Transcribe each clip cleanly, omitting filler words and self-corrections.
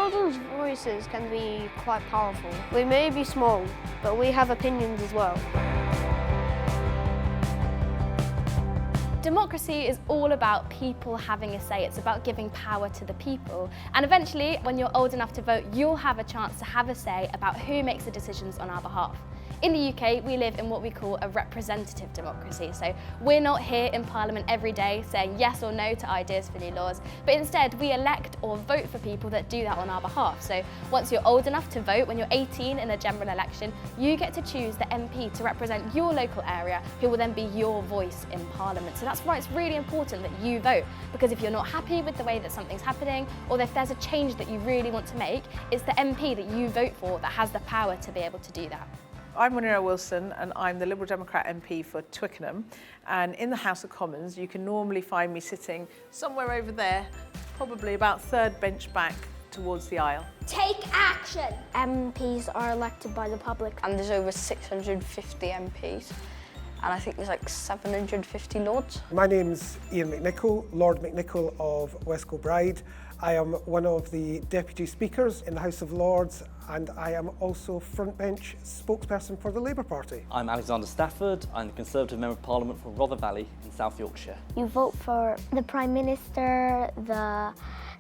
Children's voices can be quite powerful. We may be small, but we have opinions as well. Democracy is all about people having a say. It's about giving power to the people. And eventually, when you're old enough to vote, you'll have a chance to have a say about who makes the decisions on our behalf. In the UK, we live in what we call a representative democracy. So we're not here in Parliament every day saying yes or no to ideas for new laws, but instead we elect or vote for people that do that on our behalf. So once you're old enough to vote, when you're 18 in a general election, you get to choose the MP to represent your local area, who will then be your voice in Parliament. So that's why it's really important that you vote, because if you're not happy with the way that something's happening, or if there's a change that you really want to make, it's the MP that you vote for that has the power to be able to do that. I'm Munira Wilson and I'm the Liberal Democrat MP for Twickenham, and in the House of Commons you can normally find me sitting somewhere over there, probably about third bench back towards the aisle. Take action! MPs are elected by the public. And there's over 650 MPs. And I think there's like 750 Lords. My name's Ian McNichol, Lord McNichol of West Kilbride. I am one of the Deputy Speakers in the House of Lords, and I am also frontbench spokesperson for the Labour Party. I'm Alexander Stafford. I'm the Conservative Member of Parliament for Rother Valley in South Yorkshire. You vote for the Prime Minister, the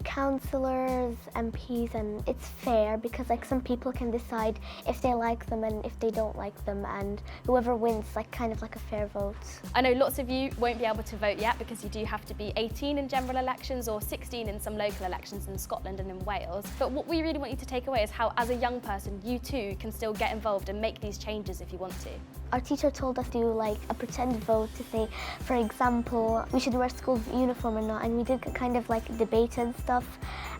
councillors, MPs, and it's fair because like some people can decide if they like them and if they don't like them, and whoever wins like kind of like a fair vote. I know lots of you won't be able to vote yet because you do have to be 18 in general elections or 16 in some local elections in Scotland and in Wales. But what we really want you to take away is how, as a young person, you too can still get involved and make these changes if you want to. Our teacher told us to do like a pretend vote to say, for example, we should wear school uniform or not, and we did kind of like debate and stuff.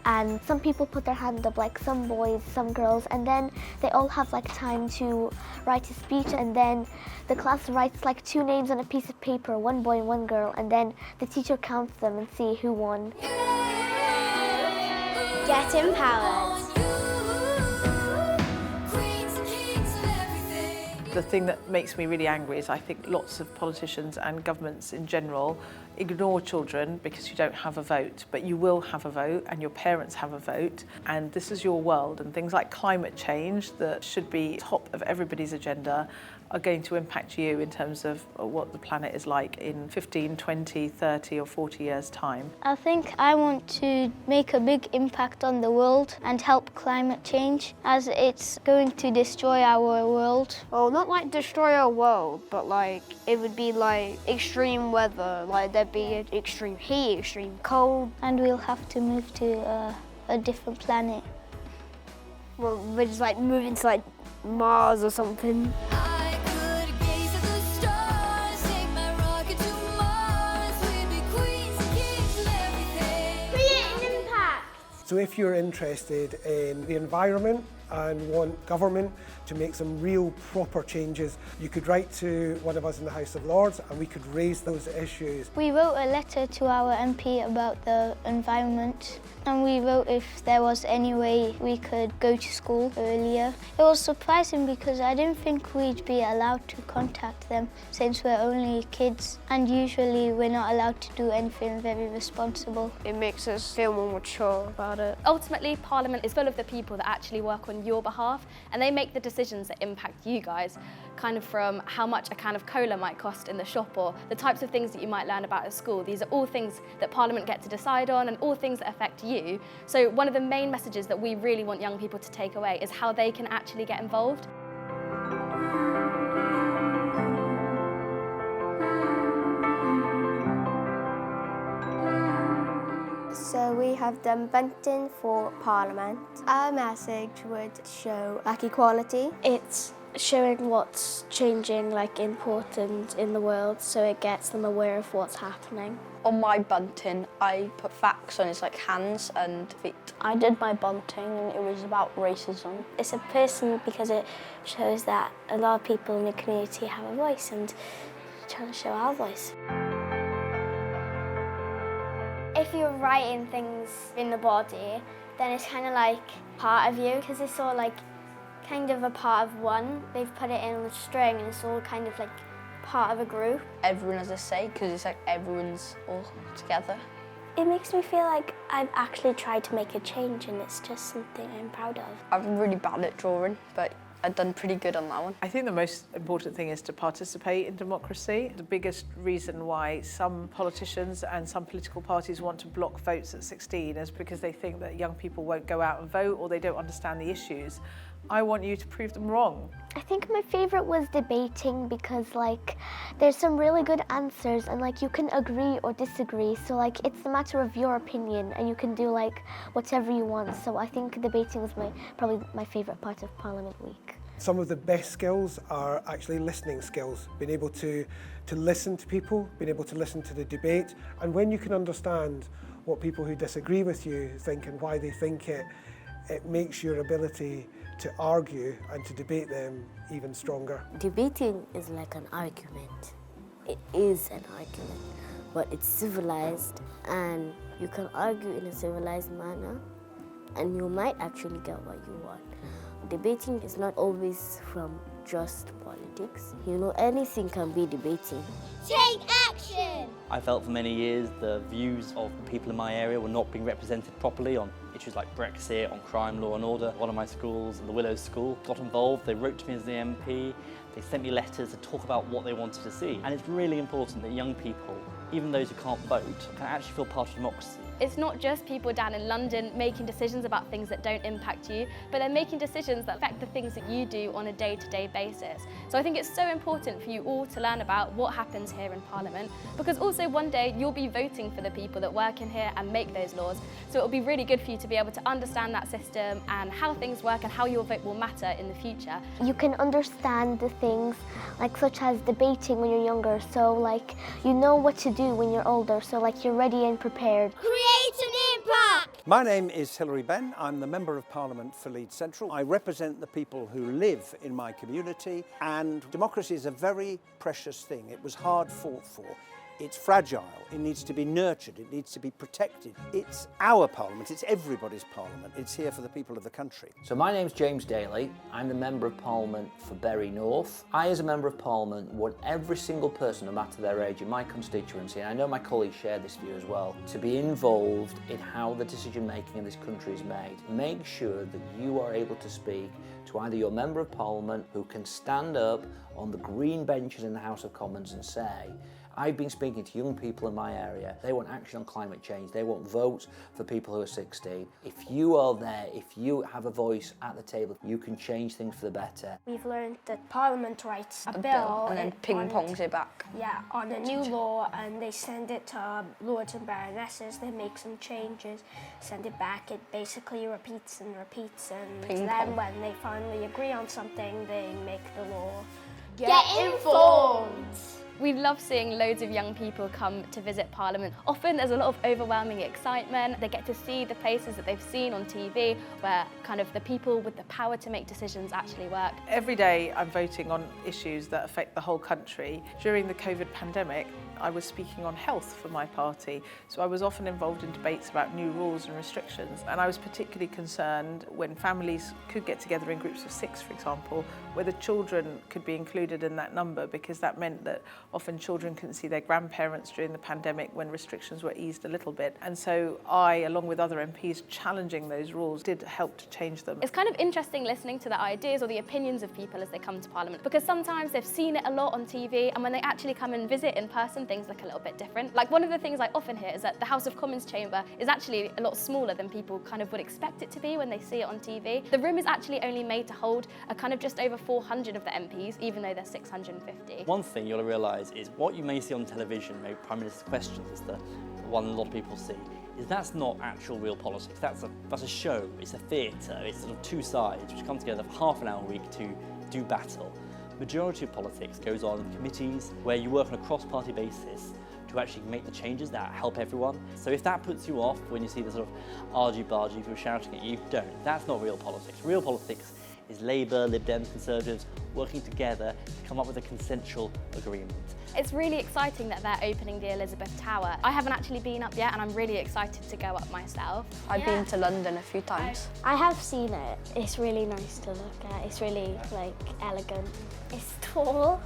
And some people put their hand up, like some boys, some girls, and then they all have like time to write a speech, and then the class writes like 2 names on a piece of paper, 1 boy and 1 girl, and then the teacher counts them and see who won. Get empowered. The thing that makes me really angry is I think lots of politicians and governments in general ignore children because you don't have a vote, but you will have a vote and your parents have a vote, and this is your world, and things like climate change that should be top of everybody's agenda are going to impact you in terms of what the planet is like in 15, 20, 30 or 40 years' time. I think I want to make a big impact on the world and help climate change, as it's going to destroy our world. Well, not like destroy our world, but like it would be like extreme weather, like there'd be extreme heat, extreme cold. And we'll have to move to a different planet. Well, we're just like moving to like Mars or something. So if you're interested in the environment and want government to make some real proper changes, you could write to one of us in the House of Lords and we could raise those issues. We wrote a letter to our MP about the environment, and we wrote if there was any way we could go to school earlier. It was surprising because I didn't think we'd be allowed to contact them since we're only kids, and usually we're not allowed to do anything very responsible. It makes us feel more mature about it. Ultimately, Parliament is full of the people that actually work on your behalf, and they make the decisions that impact you guys, kind of from how much a can of cola might cost in the shop or the types of things that you might learn about at school. These are all things that Parliament get to decide on and all things that affect you. So one of the main messages that we really want young people to take away is how they can actually get involved. So we have done bunting for Parliament. Our message would show like equality. It's showing what's changing, like important in the world, so it gets them aware of what's happening. On my bunting, I put facts on his like hands and feet. I did my bunting and it was about racism. It's a person because it shows that a lot of people in the community have a voice, and trying to show our voice. If you're writing things in the body, then it's kind of like part of you, because it's all like kind of a part of one. They've put it in a string and it's all kind of like part of a group. Everyone has a say because it's like everyone's all together. It makes me feel like I've actually tried to make a change, and it's just something I'm proud of. I'm really bad at drawing, but I've done pretty good on that one. I think the most important thing is to participate in democracy. The biggest reason why some politicians and some political parties want to block votes at 16 is because they think that young people won't go out and vote or they don't understand the issues. I want you to prove them wrong. I think my favourite was debating because like there's some really good answers and like you can agree or disagree, so like it's a matter of your opinion and you can do like whatever you want. So I think debating was probably my favourite part of Parliament Week. Some of the best skills are actually listening skills, being able to listen to people, being able to listen to the debate, and when you can understand what people who disagree with you think and why they think it, it makes your ability to argue and to debate them even stronger. Debating is like an argument. It is an argument, but it's civilized and you can argue in a civilized manner and you might actually get what you want. Debating is not always from just politics. You know, anything can be debating. Take action! I felt for many years the views of people in my area were not being represented properly on issues like Brexit, on crime, law and order. One of my schools, the Willows School, got involved. They wrote to me as the MP. They sent me letters to talk about what they wanted to see. And it's really important that young people, even those who can't vote, can actually feel part of democracy. It's not just people down in London making decisions about things that don't impact you, but they're making decisions that affect the things that you do on a day-to-day basis. So I think it's so important for you all to learn about what happens here in Parliament, because also one day you'll be voting for the people that work in here and make those laws. So it'll be really good for you to be able to understand that system and how things work and how your vote will matter in the future. You can understand the things like such as debating when you're younger, so like you know what to do when you're older, so like you're ready and prepared. Create an impact! My name is Hilary Benn. I'm the Member of Parliament for Leeds Central. I represent the people who live in my community, and democracy is a very precious thing. It was hard fought for. It's fragile, it needs to be nurtured, it needs to be protected. It's our Parliament, it's everybody's Parliament. It's here for the people of the country. So my name's James Daly. I'm the Member of Parliament for Bury North. I, as a Member of Parliament, want every single person, no matter their age, in my constituency, and I know my colleagues share this view as well, to be involved in how the decision making in this country is made. Make sure that you are able to speak to either your Member of Parliament who can stand up on the green benches in the House of Commons and say, I've been speaking to young people in my area. They want action on climate change. They want votes for people who are 16. If you are there, if you have a voice at the table, you can change things for the better. We've learned that Parliament writes a bill and then ping-pongs it back. Yeah, on a new law, and they send it to Lords and Baronesses. They make some changes, send it back. It basically repeats and repeats, and then when they finally agree on something, they make the law. Get informed! We love seeing loads of young people come to visit Parliament. Often there's a lot of overwhelming excitement. They get to see the places that they've seen on TV where kind of the people with the power to make decisions actually work. Every day I'm voting on issues that affect the whole country. During the COVID pandemic, I was speaking on health for my party, so I was often involved in debates about new rules and restrictions, and I was particularly concerned when families could get together in groups of 6, for example, whether children could be included in that number, because that meant that often children couldn't see their grandparents during the pandemic when restrictions were eased a little bit. And so I, along with other MPs challenging those rules, did help to change them. It's kind of interesting listening to the ideas or the opinions of people as they come to Parliament, because sometimes they've seen it a lot on TV, and when they actually come and visit in person, things look a little bit different. Like, one of the things I often hear is that the House of Commons chamber is actually a lot smaller than people kind of would expect it to be when they see it on TV. The room is actually only made to hold a kind of just over 400 of the MPs, even though there's 650. One thing you'll realise is what you may see on television, maybe Prime Minister's Questions is the one a lot of people see, is that's not actual real politics. That's a show, it's a theatre, it's sort of two sides which come together for half an hour a week to do battle. Majority of politics goes on in committees where you work on a cross-party basis to actually make the changes that help everyone. So if that puts you off when you see the sort of argy-bargy people shouting at you, don't. That's not real politics. Real politics is Labour, Lib Dems, Conservatives working together to come up with a consensual agreement. It's really exciting that they're opening the Elizabeth Tower. I haven't actually been up yet, and I'm really excited to go up myself. I've been to London a few times. I have seen it. It's really nice to look at. It's really, like, elegant. It's tall.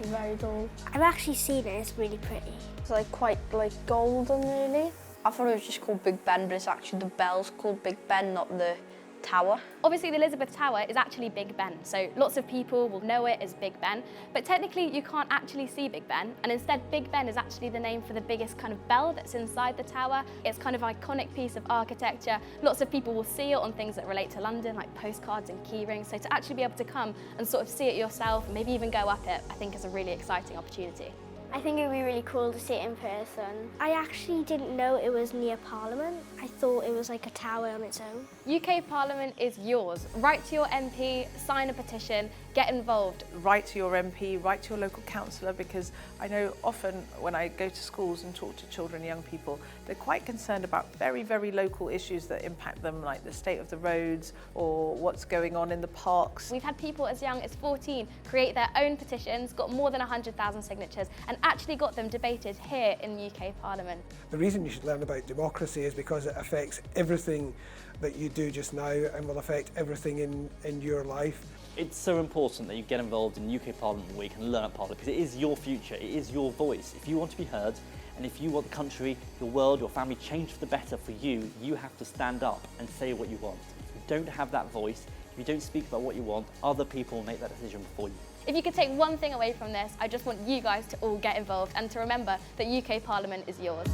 Very tall. I've actually seen it. It's really pretty. It's like quite like golden, really. I thought it was just called Big Ben, but it's actually the bell's called Big Ben, not the tower. Obviously the Elizabeth Tower is actually Big Ben, so lots of people will know it as Big Ben, but technically you can't actually see Big Ben, and instead Big Ben is actually the name for the biggest kind of bell that's inside the tower. It's kind of an iconic piece of architecture. Lots of people will see it on things that relate to London, like postcards and key rings, so to actually be able to come and sort of see it yourself, and maybe even go up it, I think is a really exciting opportunity. I think it would be really cool to see it in person. I actually didn't know it was near Parliament. I thought it was like a tower on its own. UK Parliament is yours. Write to your MP, sign a petition, get involved. Write to your MP, write to your local councillor, because I know often when I go to schools and talk to children and young people, they're quite concerned about very, very local issues that impact them, like the state of the roads or what's going on in the parks. We've had people as young as 14 create their own petitions, got more than 100,000 signatures, and actually got them debated here in the UK Parliament. The reason you should learn about democracy is because it affects everything that you do just now and will affect everything in your life. It's so important that you get involved in UK Parliament Week and learn at Parliament, because it is your future, it is your voice. If you want to be heard, and if you want the country, your world, your family changed for the better for you, you have to stand up and say what you want. If you don't have that voice, if you don't speak about what you want, other people will make that decision for you. If you could take one thing away from this, I just want you guys to all get involved and to remember that UK Parliament is yours.